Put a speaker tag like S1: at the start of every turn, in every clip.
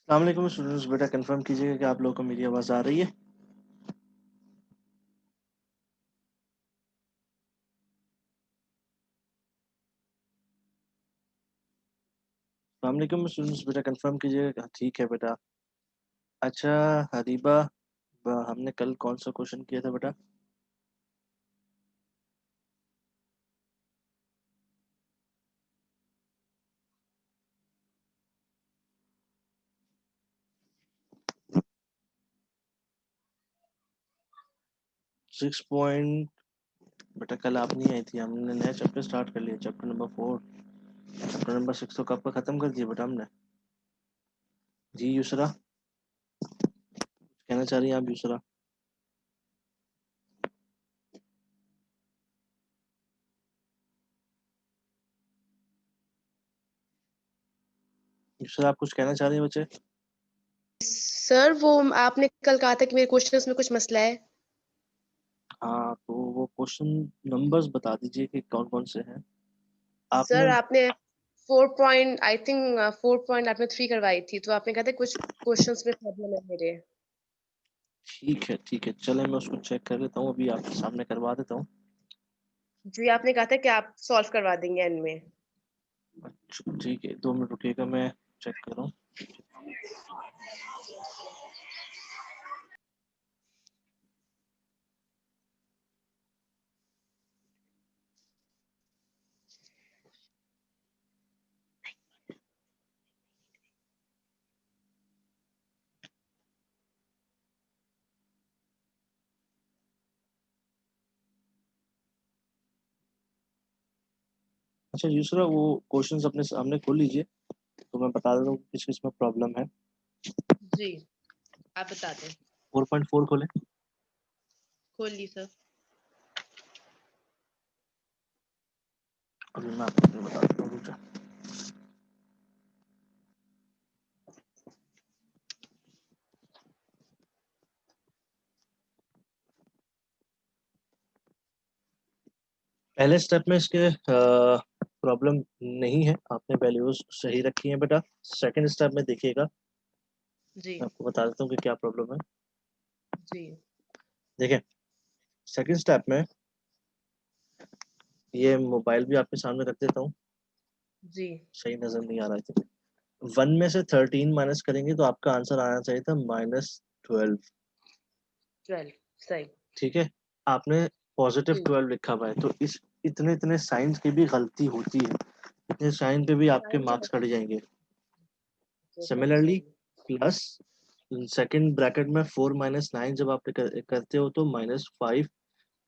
S1: अस्सलाम वालेकुम स्टूडेंट्स, बेटा कंफर्म कीजिएगा कि आप लोगों को मेरी आवाज़ आ रही है। अस्सलाम वालेकुम स्टूडेंट्स, बेटा कंफर्म कीजिएगा। ठीक है बेटा। अच्छा हरीबा, हमने कल कौन सा क्वेश्चन किया था बेटा? Six point. बेटा कल आप नहीं आई थी, हमने नया चैप्टर स्टार्ट कर लिया, चैप्टर नंबर 4। चैप्टर नंबर 6 तो कब का ख़त्म कर दिया बेटा हमने। जी यूसरा, कहना चाह रही हैं आप यूसरा? यूसरा आप कुछ कहना चाह रही हैं बच्चे?
S2: सर वो आपने कल कहा था कि मेरे क्वेश्चंस में कुछ मसला है।
S1: हाँ तो वो क्वेश्चन नंबर्स बता दीजिए कि कौन कौन से हैं
S2: सर
S1: आपने।
S2: आपने 4 पॉइंट आई थिंक 4 पॉइंट आपने 3 करवाई थी, तो आपने कहा था कुछ क्वेश्चंस में प्रॉब्लम है मेरे।
S1: ठीक है, चले मैं उसको चेक कर लेता हूँ, अभी आपके सामने करवा देता हूँ।
S2: जी आपने कहा था कि आप सॉल्व करवा देंगे एंड में।
S1: अच्छा ठीक है, 2 मिनट रुकिएगा, मैं चेक कर रहा हूँ। अच्छा दूसरा, वो क्वेश्चंस अपने सामने खोल लीजिए, तो मैं बता देता हूँ किस किस में प्रॉब्लम है।
S2: जी आप बता दें।
S1: 4.4 खोले।
S2: खोल ली सर।
S1: अभी मैं आपको बता देता हूँ, रुक जा। पहले स्टेप में इसके प्रॉब्लम नहीं है, आपने वैल्यूज सही रखी हैं बेटा। सेकंड स्टेप में देखिएगा,
S2: जी
S1: मैं आपको बता देता हूँ कि क्या प्रॉब्लम है।
S2: जी
S1: देखिए, सेकंड स्टेप में ये मोबाइल भी आपके सामने रख देता हूँ,
S2: जी
S1: सही नजर नहीं आ रहा है। 1 में से 13 माइनस करेंगे तो आपका आंसर आना चाहिए था -12।
S2: 12 सही।
S1: ठीक है, आपने पॉजिटिव
S2: जी
S1: 12 लिखा हुआ है, तो इस इतने इतने साइंस की भी गलती होती है, इतने साइन पे भी आपके
S2: टाइम की
S1: मार्क्स कट
S2: बता
S1: जाएंगे।
S2: सही
S1: सिमिलरली
S2: सही।
S1: प्लस सेकंड ब्रैकेट में 4 - 9 जब आप करते हो तो -5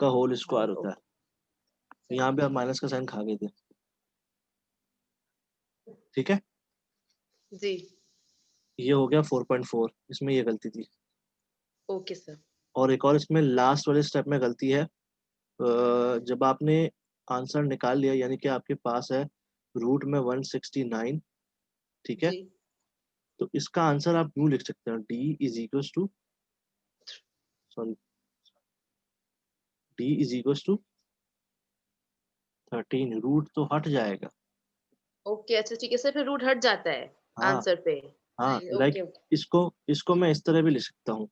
S1: का होल स्क्वायर होता है। तो
S2: सही
S1: यहाँ पे आप माइनस का साइन खा गए थे। ठीक है,
S2: जी
S1: ये हो गया 4.4, इसमें ये गलती थी।
S2: Okay sir.
S1: और एक और इसमें लास्ट वाले स्टेप में गलती है। जब आपने आंसर निकाल लिया, यानी कि आपके पास है रूट में 169। ठीक है,
S2: जी
S1: तो इसका आंसर आप यूँ लिख सकते हैं, d is equal to, sorry, d is equal to 13। Root तो हट जाएगा।
S2: ओके अच्छा ठीक है सर, फिर रूट हट जाता है
S1: हाँ
S2: आंसर पे।
S1: हाँ, लाइक
S2: ओके ओके
S1: इसको इसको मैं इस तरह भी लिख सकता हूँ,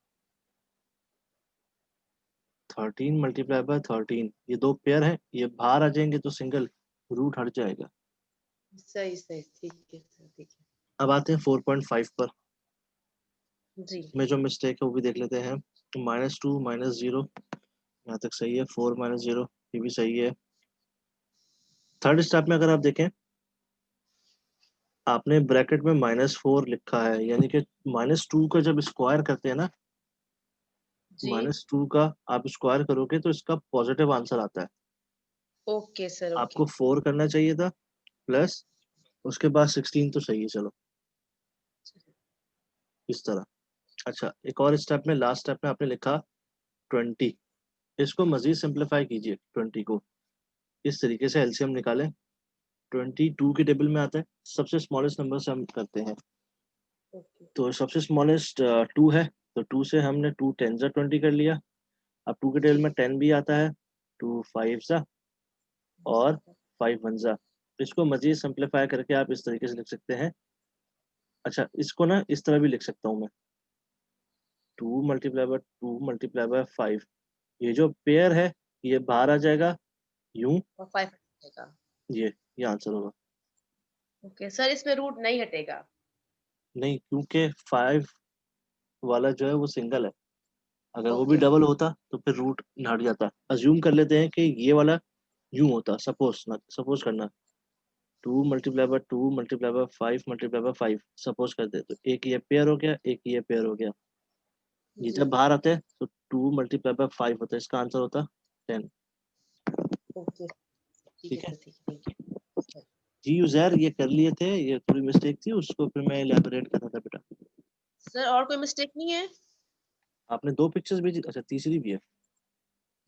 S1: 13 × 13, ये दो पेयर हैं, ये बाहर आ जाएंगे तो सिंगल, रूट हट जाएगा।
S2: सही सही ठीक है सर ठीक है।
S1: अब आते हैं 4.5 पर।
S2: जी
S1: इसमें जो मिस्टेक है वो भी देख लेते हैं। -2 -0, यहाँ तक सही है। 4 - 0, ये भी सही है। थर्ड स्टेप में अगर आप देखें, आपने ब्रैकेट में -4 लिखा है, यानी कि -2 का जब स्क्वायर करते हैं ना,
S2: जी
S1: -2 का आप स्क्वायर करोगे तो इसका पॉजिटिव आंसर आता है।
S2: Okay sir okay.
S1: आपको 4 करना चाहिए था, प्लस उसके बाद 16 तो सही है, चलो इस तरह। अच्छा, एक और स्टेप में, लास्ट स्टेप में आपने लिखा 20। इसको मजीद सिंप्लीफाई कीजिए, 20 को इस तरीके से एलसीएम निकालें। 22 के टेबल में आता है, सबसे स्मॉलेस्ट नंबर से हम करते हैं।
S2: ओके
S1: तो सबसे स्मॉलेस्ट 2 है, तो 2 से हमने 2 10 जा 20 कर लिया। अब 2 के टेबल
S2: जी
S1: में 10 भी आता है, 2 5 जा और 5 1 जा। इसको मजीद सिंप्लीफाई करके आप इस तरीके से लिख सकते हैं, अच्छा, इसको ना इस तरह भी लिख सकता हूँ मैं, 2 मल्टीप्लाई बाय 2 मल्टीप्लाई बाय 5। ये जो पेयर है ये बाहर आ जाएगा यूं,
S2: और 5 हटेगा।
S1: ये आंसर होगा।
S2: ओके सर, इसमें रूट नहीं हटेगा।
S1: नहीं, क्योंकि 5 वाला जो है वो सिंगल है, अगर वो भी
S2: ओके
S1: डबल होता तो फिर रूट हट जाता। अज्यूम कर लेते हैं कि ये वाला यूं होता, सपोज ना, सपोज करना 2 multiply by 2 multiply by 5 multiply by 5 suppose करते, तो एक ये पेयर हो गया, एक ये पेयर हो गया। ये
S2: जी।
S1: जब बाहर आते हैं तो 2 मल्टीप्लाई बाय 5 होता है, इसका आंसर होता 10।
S2: ओके ठीक है
S1: ठीक है
S2: सर, ठीक है, थैंक यू।
S1: जी यूजर, ये कर लिए थे, ये थोड़ी मिस्टेक थी, उसको फिर मैं इलेबोरेट कर रहा था बेटा।
S2: सर और कोई मिस्टेक नहीं है?
S1: आपने 2 पिक्चर्स भेजी, अच्छा तीसरी भी है।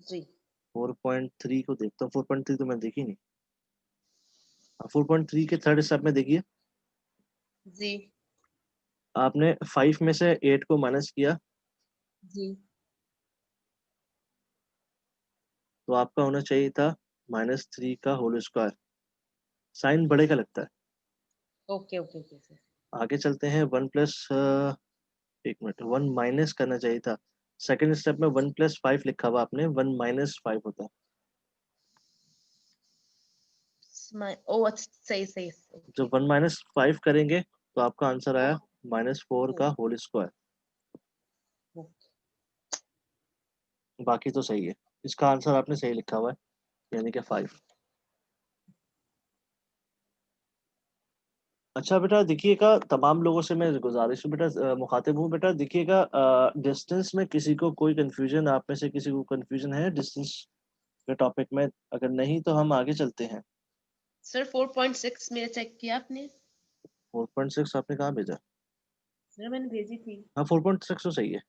S2: जी
S1: 4.3 को देखता हूँ, 4.3 तो मैं देखी नहीं। 4.3 के थर्ड स्टेप में देखिए,
S2: जी
S1: आपने 5 में से 8 को माइनस किया,
S2: जी।
S1: तो आपका होना चाहिए था -3 का होल स्क्वायर। साइन बड़े का लगता है।
S2: Okay okay okay sir.
S1: आगे चलते हैं, 1 प्लस, एक मिनट, 1 माइनस करना चाहिए था। सेकंड स्टेप में 1 + 5 लिखा हुआ आपने, 1 - 5 होता है।
S2: ओ अच्छा, सही सही।
S1: जब
S2: ओके
S1: 1 - 5 करेंगे तो आपका आंसर आया -4 का होल स्क्वायर।
S2: ओके।
S1: बाकी तो सही है, इसका आंसर आपने सही लिखा हुआ है, यानी कि 5। अच्छा बेटा देखिएगा, तमाम लोगों से मैं गुजारिश हूँ बेटा, मुखातिब हूँ बेटा, देखिएगा डिस्टेंस में किसी को कोई कंफ्यूजन, आप में से किसी को कंफ्यूजन है डिस्टेंस के टॉपिक में? अगर नहीं तो हम आगे चलते हैं।
S2: सर 4.6 मेरा चेक किया आपने?
S1: 4.6 आपने कहाँ भेजा?
S2: सर मैंने भेजी थी।
S1: हाँ 4.6 तो सही है,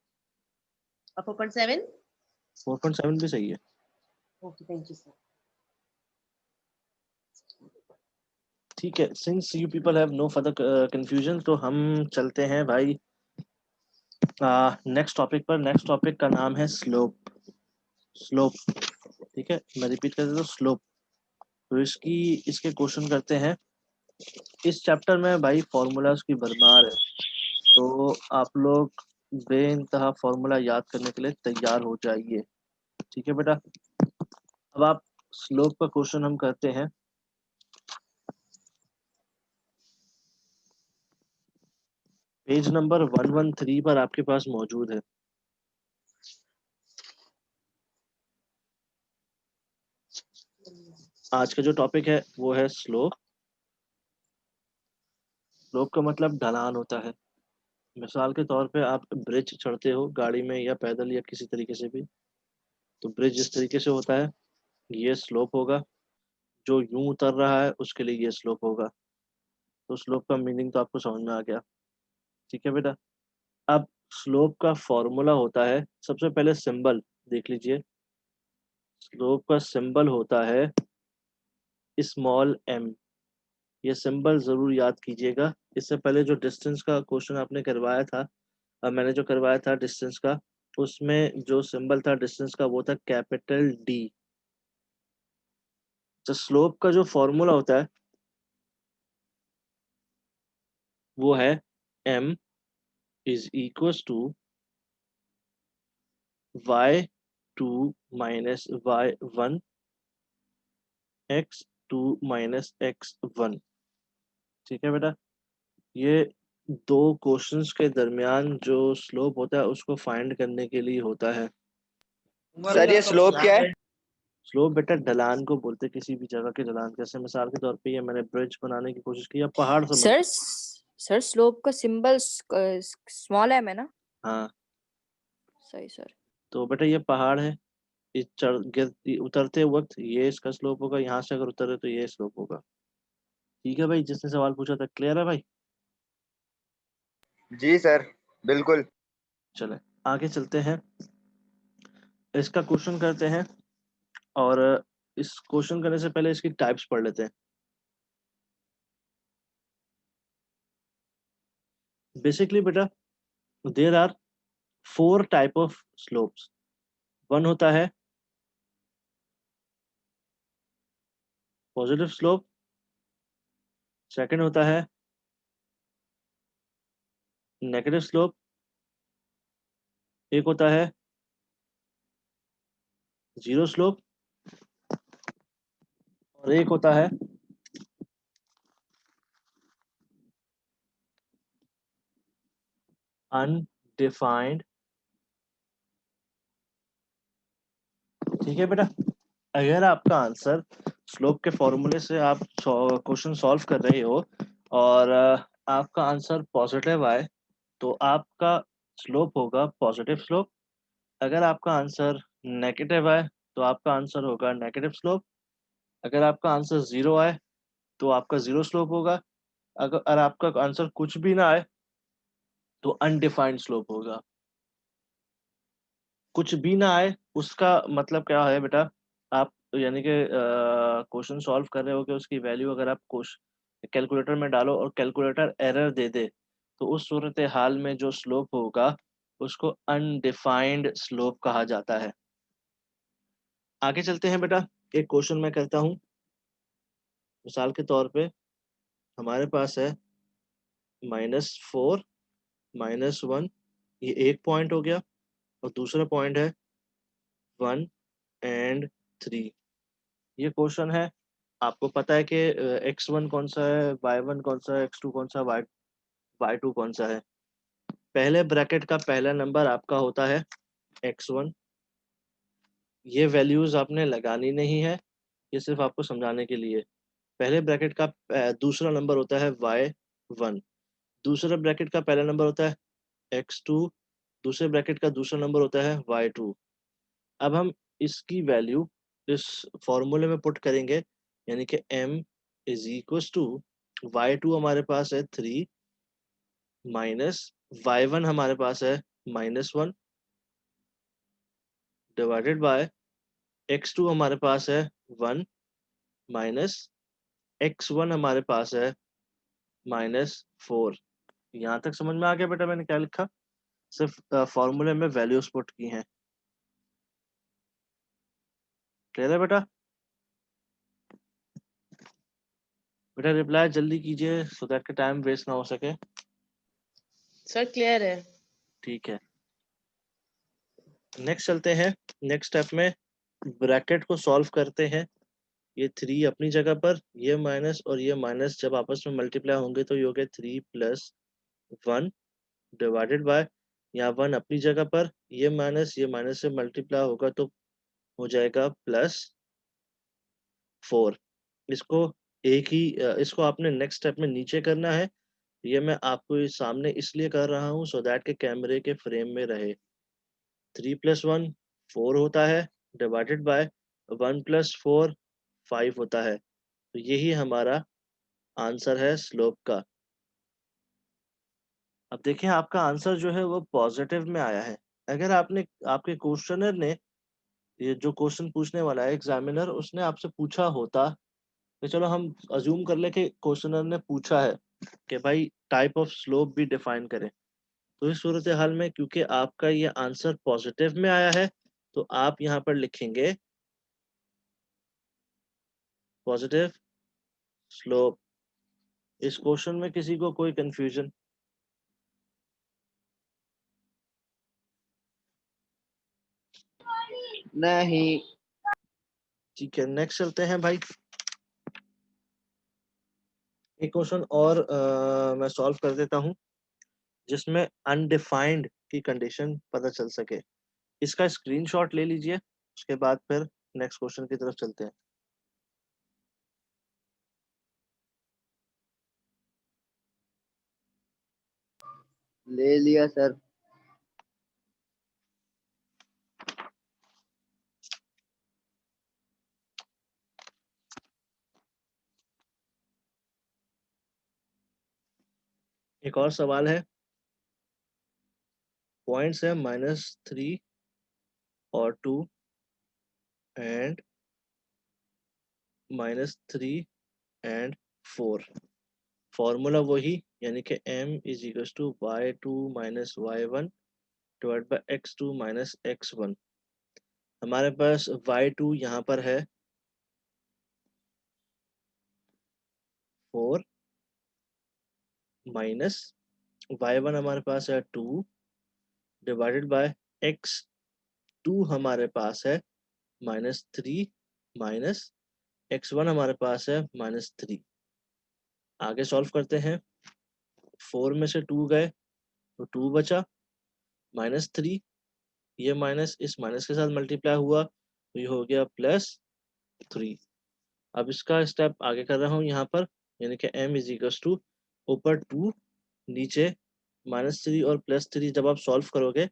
S2: और 4.7?
S1: 4.7 भी सही है।
S2: Okay thank you sir.
S1: ठीक है, since you people have no further confusion, तो हम चलते हैं भाई नेक्स्ट टॉपिक पर। नेक्स्ट टॉपिक का नाम है स्लोप। स्लोप, ठीक है, मैं रिपीट कर देता हूँ, स्लोप। तो इसके क्वेश्चन करते हैं। इस चैप्टर में भाई फॉर्मूलाज की भरमार है, तो आप लोग बेइंतहा फॉर्मूला याद करने के लिए तैयार हो जाइए। ठीक है बेटा, अब आप स्लोप का क्वेश्चन हम करते हैं। पेज नंबर 113 पर आपके पास मौजूद है। आज का जो टॉपिक है वो है स्लोप। स्लोप का मतलब ढलान होता है। मिसाल के तौर पे आप ब्रिज चढ़ते हो गाड़ी में या पैदल या किसी तरीके से भी, तो ब्रिज जिस तरीके से होता है ये स्लोप होगा। जो यूं उतर रहा है उसके लिए ये स्लोप होगा। तो स्लोप का मीनिंग तो आपको समझ में आ गया। ठीक है बेटा, अब स्लोप का फॉर्मूला होता है, सबसे पहले सिंबल देख लीजिए। स्लोप का सिंबल होता है स्मॉल m। ये सिंबल जरूर याद कीजिएगा। इससे पहले जो डिस्टेंस का क्वेश्चन आपने करवाया था, मैंने जो करवाया था डिस्टेंस का, उसमें जो सिंबल था डिस्टेंस का वो था कैपिटल D। तो स्लोप का जो फॉर्मूला होता है वो है m = y2 - y1 x2 - x1। ठीक है बेटा, ये दो क्वेश्चंस के दरमियान जो स्लोप होता है उसको फाइंड करने के लिए होता है।
S3: सर ये स्लोप क्या है?
S1: स्लोप बेटा ढलान को बोलते हैं, किसी भी जगह के ढलान। जैसे मिसाल के तौर पे ये मैंने ब्रिज बनाने की कोशिश की, या पहाड़ समझ।
S3: सर स्लोप का सिंबल स्मॉल एम है ना?
S1: हाँ,
S3: सही सर।
S1: तो बेटा ये पहाड़ है, इस उतरते वक्त ये इसका स्लोप होगा, यहाँ से अगर उतरे तो ये स्लोप होगा। ठीक है भाई, जिसने सवाल पूछा था क्लियर है भाई?
S4: जी सर, बिल्कुल।
S1: चले आगे चलते हैं, इसका क्वेश्चन करते हैं। और इस क्वेश्चन करने से पहले इसकी टाइप्स पढ़ लेते हैं। बेसिकली बेटा there are 4 type of slopes. One होता है पॉजिटिव स्लोप, सेकंड होता है नेगेटिव स्लोप, एक होता है जीरो स्लोप, और एक होता है अनडिफाइंड। ठीक है बेटा, अगर आपका आंसर स्लोप के फॉर्मूले से आप क्वेश्चन सॉल्व कर रहे हो और आपका आंसर पॉजिटिव आए तो आपका स्लोप होगा पॉजिटिव स्लोप। अगर आपका आंसर नेगेटिव आए तो आपका आंसर होगा नेगेटिव स्लोप। अगर आपका आंसर जीरो आए तो आपका जीरो स्लोप होगा। अगर आपका आंसर कुछ भी ना आए तो अनडिफाइंड स्लोप होगा। कुछ भी ना आए उसका मतलब क्या है बेटा, आप यानी कि क्वेश्चन सॉल्व कर रहे हो कि उसकी वैल्यू अगर आप कैलकुलेटर में डालो और कैलकुलेटर एरर दे दे तो उस सूरत हाल में जो स्लोप होगा उसको अनडिफाइंड स्लोप कहा जाता है। आगे चलते हैं बेटा, एक क्वेश्चन मैं करता हूँ। मिसाल के तौर पे हमारे पास है -4 -1, ये एक पॉइंट हो गया, और दूसरा पॉइंट है 1 एंड 3। ये क्वेश्चन है, आपको पता है कि x1 कौन सा है, y1 कौन सा है, x2 कौन सा, y2 कौन सा है। पहले ब्रैकेट का पहला नंबर आपका होता है x1। ये वैल्यूज आपने लगानी नहीं है, ये सिर्फ आपको समझाने के लिए। पहले ब्रैकेट का दूसरा नंबर होता है y1। दूसरे ब्रैकेट का पहला नंबर होता है x2। दूसरे ब्रैकेट का दूसरा नंबर होता है y2। अब हम इसकी वैल्यू इस फॉर्मूले में पुट करेंगे, यानी कि m is equal to y2 हमारे पास है 3 माइनस y1 हमारे पास है -1 डिवाइडेड बाय x2 हमारे पास है 1 माइनस x1 हमारे पास है -4। यहाँ तक समझ में आ गया बेटा मैंने क्या लिखा? सिर्फ फॉर्मूले में वैल्यूज पुट की हैं। क्लियर है बेटा? बेटा रिप्लाई जल्दी कीजिए सो दैट के टाइम वेस्ट ना हो सके।
S2: सर क्लियर है।
S1: ठीक है, नेक्स्ट चलते हैं। नेक्स्ट स्टेप में ब्रैकेट को सॉल्व करते हैं। ये 3 अपनी जगह पर, ये माइनस और ये माइनस जब आपस में मल्टीप्लाई होंगे तो ये हो गया 3 + 1 डिवाइडेड बाय, यहाँ 1 अपनी जगह पर, ये माइनस से मल्टीप्लाई होगा तो हो जाएगा +4। इसको इसको आपने नेक्स्ट स्टेप में नीचे करना है। ये मैं आपको ये सामने इसलिए कर रहा हूँ सो दैट के कैमरे के फ्रेम में रहे। 3 + 1 4 होता है, डिवाइडेड बाय 1 + 4 5 होता है। तो यही हमारा आंसर है स्लोप का। अब देखिए आपका आंसर जो है वो पॉजिटिव में आया है। अगर आपने आपके क्वेश्चनर ने, ये जो क्वेश्चन पूछने वाला है एग्जामिनर, उसने आपसे पूछा होता तो चलो हम अज्यूम कर ले कि क्वेश्चनर ने पूछा है कि भाई टाइप ऑफ स्लोप भी डिफाइन करें, तो इस सूरत हाल में क्योंकि आपका ये आंसर पॉजिटिव में आया है तो आप यहाँ पर लिखेंगे पॉजिटिव स्लोप। इस क्वेश्चन में किसी को कोई कंफ्यूजन?
S4: नहीं।
S1: ठीक है, नेक्स्ट चलते हैं भाई। एक क्वेश्चन और मैं सॉल्व कर देता हूँ जिसमें अनडिफाइंड की कंडीशन पता चल सके। इसका स्क्रीनशॉट ले लीजिए, उसके बाद फिर नेक्स्ट क्वेश्चन की तरफ चलते हैं।
S4: ले लिया सर।
S1: एक और सवाल है, पॉइंट्स है -3 और 2 एंड -3 एंड 4। फॉर्मूला वही, यानी कि m is equal to y2 minus y1 divide by x2 minus x1। हमारे पास y2 यहाँ पर है 4 माइनस y1 हमारे पास है 2 डिवाइडेड बाय x2 हमारे पास है -3 माइनस x1 हमारे पास है -3। आगे सॉल्व करते हैं। 4 में से 2 गए तो 2 बचा, -3, ये माइनस इस माइनस के साथ मल्टीप्लाई हुआ तो ये हो गया +3। अब इसका स्टेप आगे कर रहा हूँ यहाँ पर, यानी कि m इज इक्वल्स टू ऊपर 2 नीचे -3 और +3 जब आप सॉल्व करोगे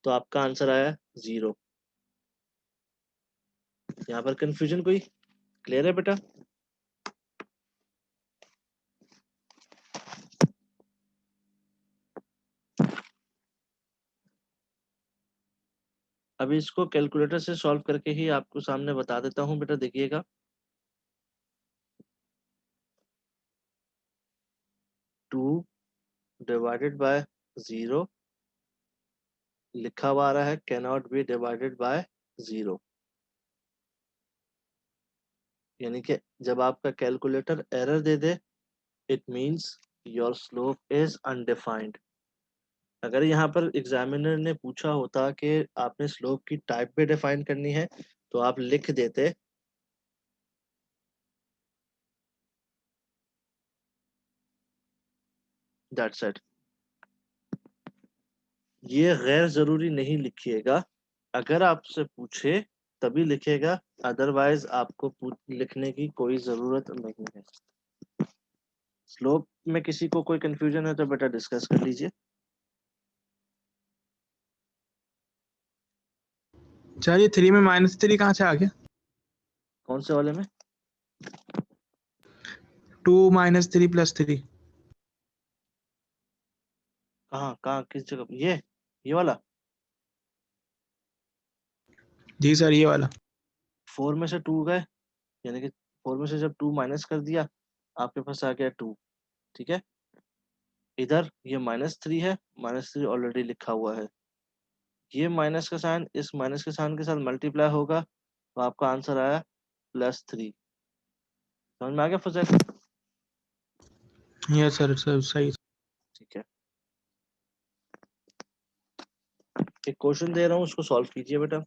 S1: तो आपका आंसर आया 0। यहाँ पर कंफ्यूजन कोई? क्लियर है बेटा? अभी इसको कैलकुलेटर से सॉल्व करके ही आपको सामने बता देता हूँ बेटा, देखिएगा। टू डिवाइडेड बाय 0 लिखा हुआ आ रहा है can not be divided by 0, यानी कि जब आपका calculator error they they it means your slope is undefined. अगर यहाँ पर एग्जामिनर ने पूछा होता कि आपने स्लोप की टाइप भी डिफाइन करनी है तो आप लिख देते दैट्स इट। ये गैर जरूरी नहीं लिखिएगा, अगर आपसे पूछे तभी लिखेगा, अदरवाइज आपको लिखने की कोई जरूरत नहीं है। स्लोप में किसी को कोई कंफ्यूजन है तो बेटा डिस्कस कर लीजिए।
S5: सर ये 3 में -3 कहाँ से आ गया?
S1: कौन से वाले में?
S5: 2 -3 + 3।
S1: कहाँ कहाँ किस जगह? ये वाला?
S5: जी सर ये वाला।
S1: 4 में से 2 गए, यानी कि 4 में से जब 2 माइनस कर दिया आपके पास आ गया 2, ठीक है। इधर ये -3 है, -3 ऑलरेडी लिखा हुआ है, ये माइनस का साइन इस माइनस के साइन के साथ मल्टीप्लाई होगा तो आपका आंसर आया +3। समझ में आ गया फुजैल?
S5: ये सर सही।
S1: ठीक है, एक क्वेश्चन दे रहा हूँ उसको सॉल्व कीजिए बेटा।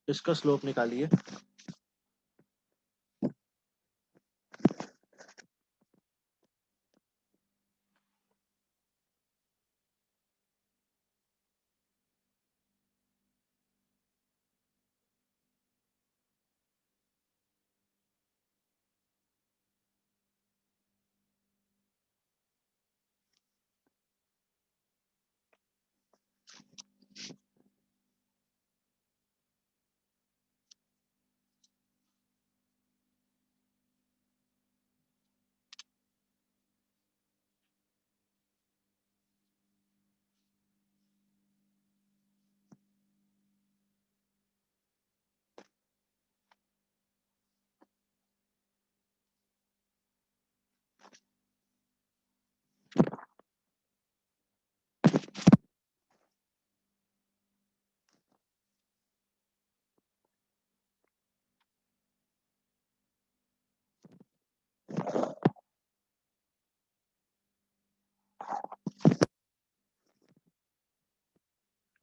S1: इसका स्लोप निकालिए।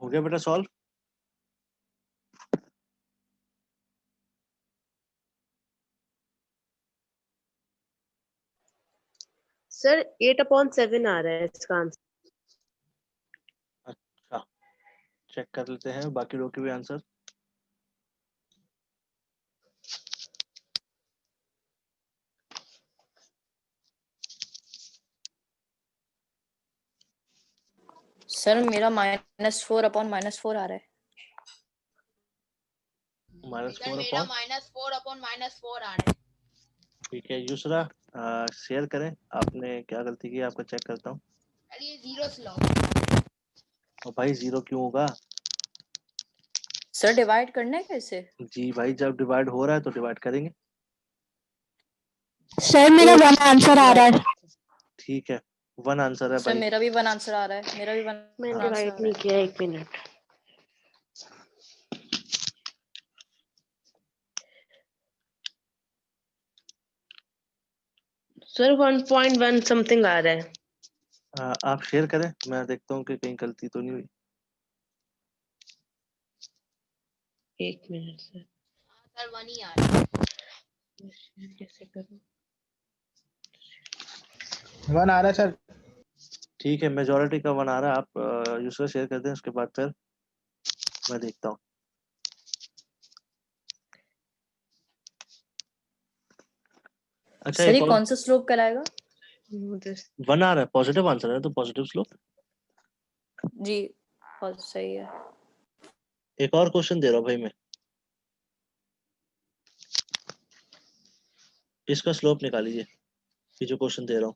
S1: हो गया बेटा सॉल्व?
S2: सर 8/7 आ रहा है इसका आंसर।
S1: अच्छा, चेक कर लेते हैं बाकी लोग के भी आंसर।
S3: सर मेरा -4/-4 आ रहा है।
S1: -4
S6: मेरा
S1: अपॉन,
S6: -4/-4 आ रहा है।
S1: ठीक है। यूसरा शेयर करें, आपने क्या गलती की आपका चेक करता हूँ।
S6: अरे ये 0 से लॉग।
S1: और भाई 0 क्यों होगा?
S3: सर डिवाइड करना है कैसे?
S1: जी भाई, जब डिवाइड हो रहा है तो डिवाइड करेंगे।
S7: सर मेरा 1 आंसर आ रहा है।
S1: ठीक है, वन आंसर है
S3: सर
S1: भाई।
S3: मेरा भी वन आंसर आ रहा है, मेरा भी वन
S2: मैंने
S3: आंसर
S2: डिवाइड
S3: आ
S2: नहीं
S3: रहा है।
S2: किया, 1 मिनट। सर 1.1 समथिंग आ रहा है।
S1: आप शेयर करें, मैं देखता हूँ कि कहीं गलती तो नहीं हुई।
S2: 1 मिनट सर,
S6: सर 1 ही आ रहा है।
S2: शेयर कैसे करूं?
S5: वन आ रहा है सर।
S1: ठीक है, मेजोरिटी का वन आ रहा है। आप यूजर शेयर कर दें, उसके बाद फिर मैं देखता हूँ। अच्छा,
S3: सर ये
S1: एक और
S3: कौन सा स्लोप कराएगा?
S1: वन आ रहा है, पॉजिटिव आंसर है तो पॉजिटिव स्लोप।
S3: जी बहुत सही है।
S1: एक और क्वेश्चन दे रहा हूँ भाई मैं, इसका स्लोप निकालिए, ये जो क्वेश्चन दे रहा हूँ।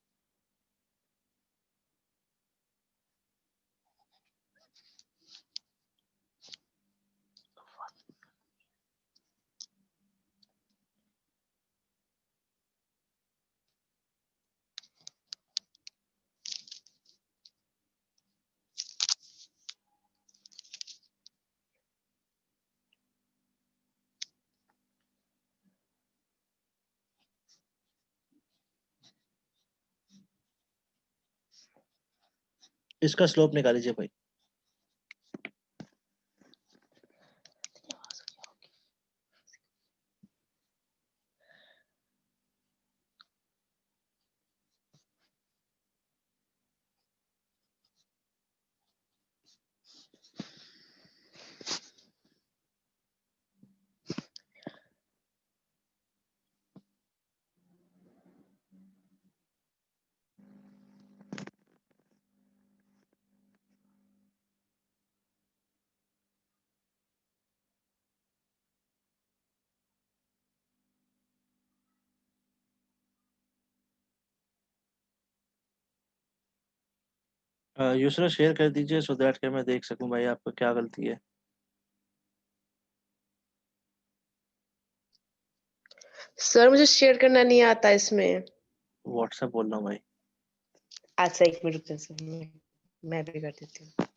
S1: इसका स्लोप निकालीजिए भाई। यूजर शेयर कर दीजिए सो दैट कि मैं देख सकूं भाई आपको क्या गलती है।
S2: सर मुझे शेयर करना नहीं आता इसमें।
S1: व्हाट्सएप बोल रहा हूँ भाई।
S2: अच्छा 1 मिनट रुक जाओ सर, मैं भी कर देती हूँ।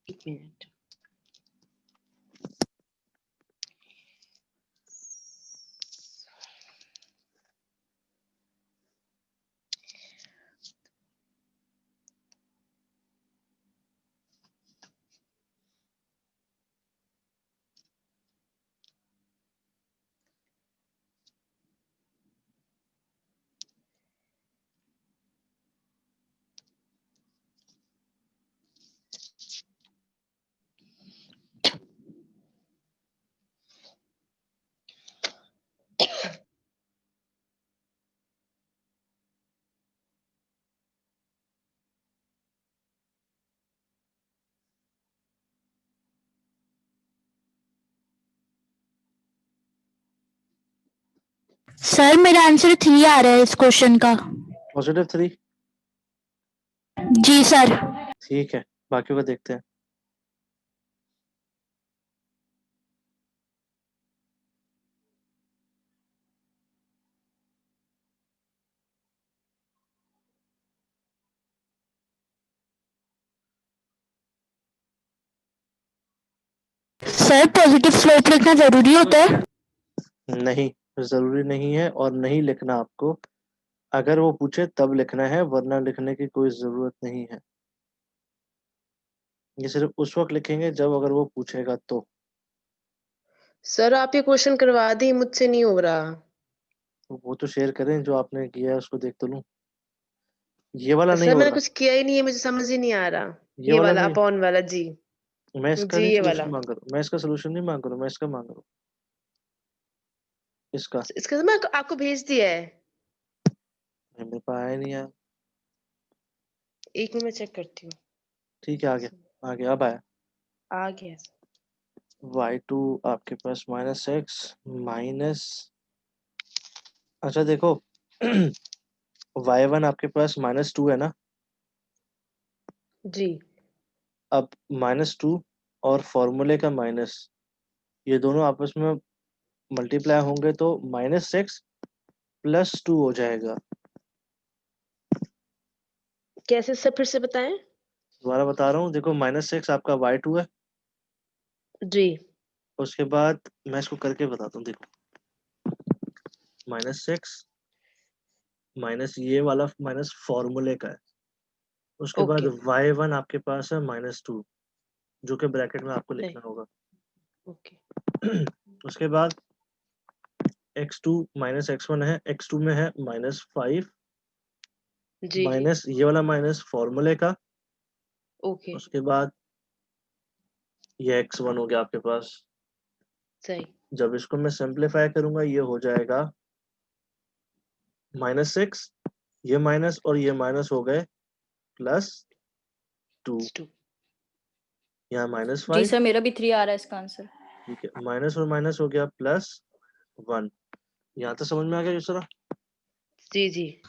S2: 1 मिनट।
S7: सर मेरा आंसर 3 आ रहा है इस क्वेश्चन का।
S1: पॉजिटिव 3।
S7: जी सर।
S1: ठीक है, बाकियों का देखते हैं।
S7: सर पॉजिटिव स्लोप लिखना जरूरी होता है?
S1: नहीं, जरूरी नहीं है और नहीं लिखना आपको। अगर वो पूछे तब लिखना है, वरना लिखने की कोई जरूरत नहीं है। ये सिर्फ उस वक्त लिखेंगे जब अगर वो पूछेगा तो।
S2: सर आप ये क्वेश्चन करवा दी, मुझसे नहीं हो रहा।
S1: वो तो शेयर करें, जो आपने किया है उसको देख तो लूं। ये वाला नहीं
S2: सर
S1: हो
S2: मैंने
S1: रहा,
S2: कुछ किया ही नहीं है, मुझे समझ ही नहीं आ रहा।
S1: ये
S2: ये
S1: वाला
S2: वाला
S1: नहीं।
S2: अपॉन वाला जी।
S1: मैं इसका
S2: जी
S1: नहीं
S2: ये वाला।
S1: सोल्यूशन मांग रहा हूँ, मैं इसका सोल्यूशन नहीं मांग रहा हूँ, मैं इसका मांग रहा हूँ। इसका
S2: इसका तो मैं आपको भेज दिया है।
S1: मेरे पास आया नहीं यार।
S2: 1 मिनट मैं चेक करती हूँ।
S1: ठीक है, आगे अब आया।
S2: आ गया।
S1: y2 आपके पास -x माइनस, अच्छा देखो y1 आपके पास -2 है ना।
S2: जी।
S1: अब -2 और फॉर्मूले का माइनस, ये दोनों आपस में मल्टीप्लाई होंगे तो -x +2 हो जाएगा।
S2: कैसे सर फिर से बताएं?
S1: दोबारा बता रहा हूँ, देखो -6 आपका y2 है,
S2: जी
S1: उसके बाद मैं इसको करके बताता हूँ, देखो -6 माइनस ये वाला माइनस फॉर्मूले का है, उसके बाद
S2: ओके
S1: y1 आपके पास है -2, जो कि ब्रैकेट में आपको
S2: सही
S1: लिखना होगा।
S2: ओके
S1: उसके बाद x2 -x1 है, x2 में है -5
S2: जी
S1: माइनस ये वाला माइनस फॉर्मूले का,
S2: ओके
S1: उसके बाद ये x1 हो गया आपके पास।
S2: सही
S1: जब इसको मैं सिंपलीफाई करूंगा ये हो जाएगा -6, ये माइनस और ये माइनस हो गए +2,
S2: 2
S1: यहाँ
S3: जी
S1: -5,
S3: सर मेरा भी 3 आ रहा है इसका आंसर।
S1: ठीक है, माइनस और माइनस हो गया +1। यहाँ तो समझ में आ गया दूसरा।
S2: जी जी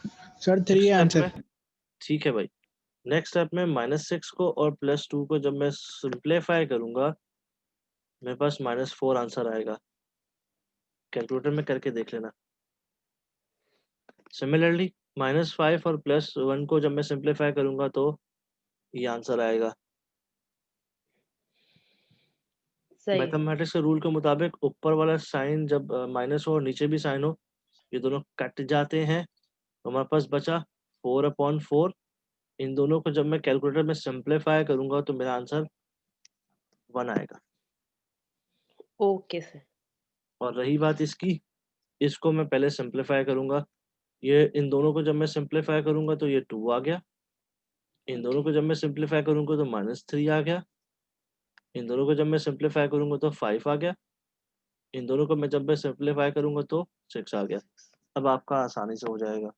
S5: सर 3
S1: नेक्स्ट स्टेप
S5: आंसर।
S1: में, ठीक है भाई, नेक्स्ट स्टेप में -6 को और +2 को जब मैं सिंप्लीफाई करूंगा मेरे पास -4 आंसर आएगा। कैलकुलेटर में करके देख लेना। सिमिलरली -5 और +1 को जब मैं सिंप्लीफाई करूंगा तो ये आंसर आएगा।
S2: सही
S1: मैथमेटिक्स के रूल के मुताबिक ऊपर वाला साइन जब माइनस हो और नीचे भी साइन हो, ये दोनों कट जाते हैं, तो हमारे पास बचा 4/4। इन दोनों को जब मैं कैलकुलेटर में सिंप्लीफाई करूंगा तो मेरा आंसर 1 आएगा।
S2: ओके सर
S1: और रही बात इसकी, इसको मैं पहले सिंप्लीफाई करूंगा, ये इन दोनों को जब मैं सिंप्लीफाई करूंगा तो ये 2 आ गया, इन दोनों को जब मैं सिंप्लीफाई करूंगा तो -3 आ गया, इन दोनों को जब मैं सिंप्लीफाई करूंगा तो 5 आ गया, इन दोनों को मैं जब मैं सिंप्लीफाई करूंगा तो 6 आ गया। अब आपका आसानी से हो जाएगा।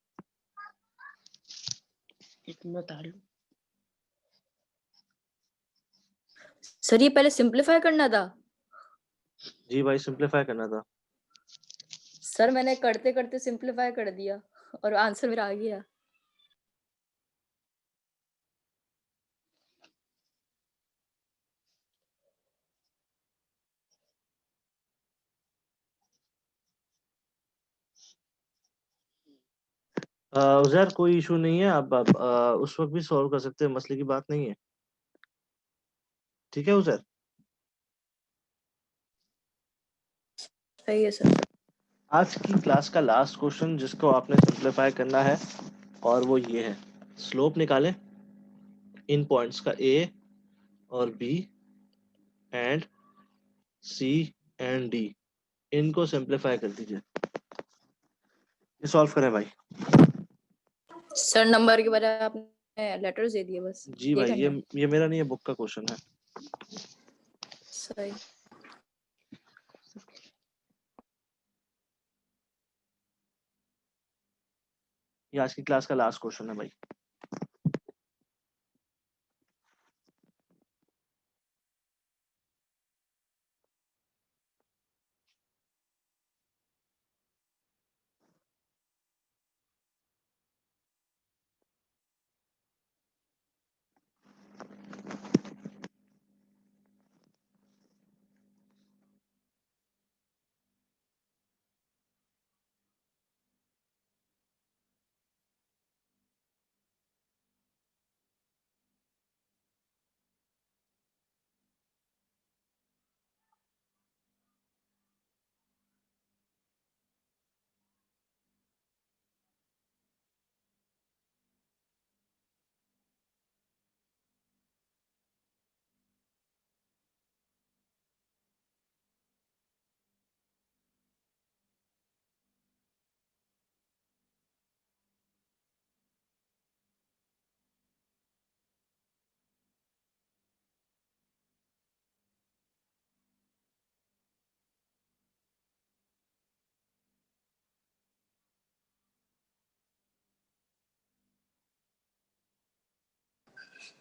S2: एक मिनट बता लूं।
S3: सर ये पहले सिंपलीफाई करना था।
S1: जी भाई, सिंप्लीफाई करना था।
S3: सर मैंने करते करते सिंपलीफाई कर दिया और आंसर मेरा आ गया।
S1: उज़ैर कोई इशू नहीं है, आप उस वक्त भी सॉल्व कर सकते हैं, मसले की बात नहीं है। ठीक है उज़ैर।
S3: सही है सर।
S1: आज की क्लास का लास्ट क्वेश्चन जिसको आपने सिंप्लीफाई करना है और वो ये है, स्लोप निकालें इन पॉइंट्स का ए और b and c and d, इनको सिंप्लीफाई कर दीजिए। ये सॉल्व करें भाई।
S3: सर नंबर के बजाय आपने लेटर्स दे दिए बस।
S1: जी भाई,
S3: करना है।
S1: ये मेरा नहीं है, बुक का क्वेश्चन है।
S3: सही।
S1: ये आज की क्लास का लास्ट क्वेश्चन है भाई।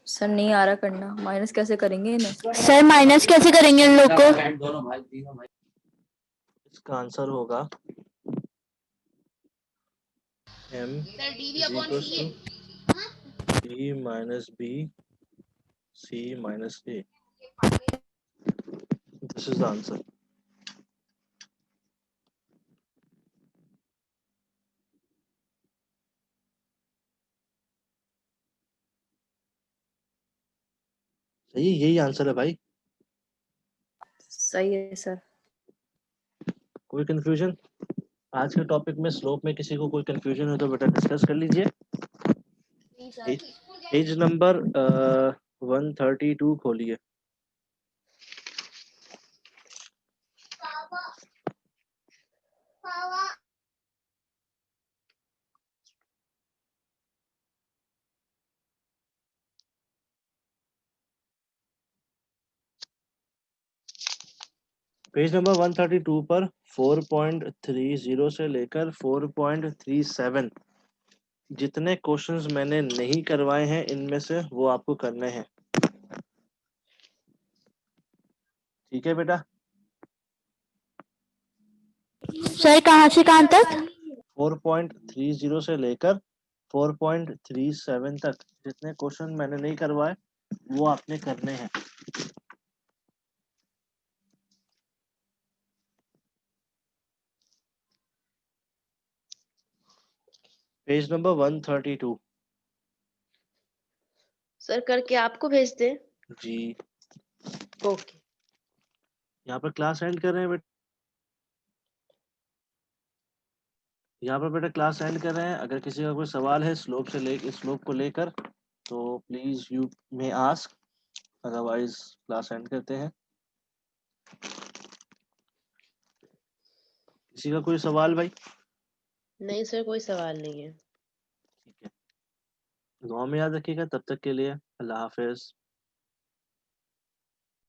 S3: सर नहीं आ रहा करना, माइनस कैसे करेंगे इन्हें?
S7: सर माइनस कैसे करेंगे इन लोग को?
S1: इसका आंसर होगा m
S6: sir d
S1: is
S6: upon
S1: equals
S6: c
S1: to
S6: है।
S1: b minus b c minus a. This is the answer. सही है, यही आंसर है भाई।
S3: सही है सर।
S1: कोई कंफ्यूजन? आज के टॉपिक में स्लोप में किसी को कोई कंफ्यूजन हो तो बेटा डिस्कस कर लीजिए।
S6: नहीं सर
S1: पेज नंबर 132 खोलिए। पेज नंबर 132 पर 4.30 से लेकर 4.37 जितने क्वेश्चंस मैंने नहीं करवाए हैं इनमें से वो आपको करने हैं। ठीक है बेटा?
S7: सर कहाँ से कहाँ तक?
S1: 4.30 से लेकर 4.37 तक जितने क्वेश्चन मैंने नहीं करवाए वो आपने करने हैं। पेज नंबर 132
S2: सर करके आपको भेज दें?
S1: जी।
S2: ओके।
S1: यहाँ पर क्लास एंड कर रहे हैं बेटा, यहाँ पर बेटा क्लास एंड कर रहे हैं। अगर किसी का कोई सवाल है स्लोप को लेकर तो please you may ask, otherwise class and करते हैं। किसी का कोई सवाल भाई?
S2: नहीं सर कोई सवाल नहीं है।
S1: ठीक है, दुआ में याद रखिएगा। तब तक के लिए अल्लाह हाफिज।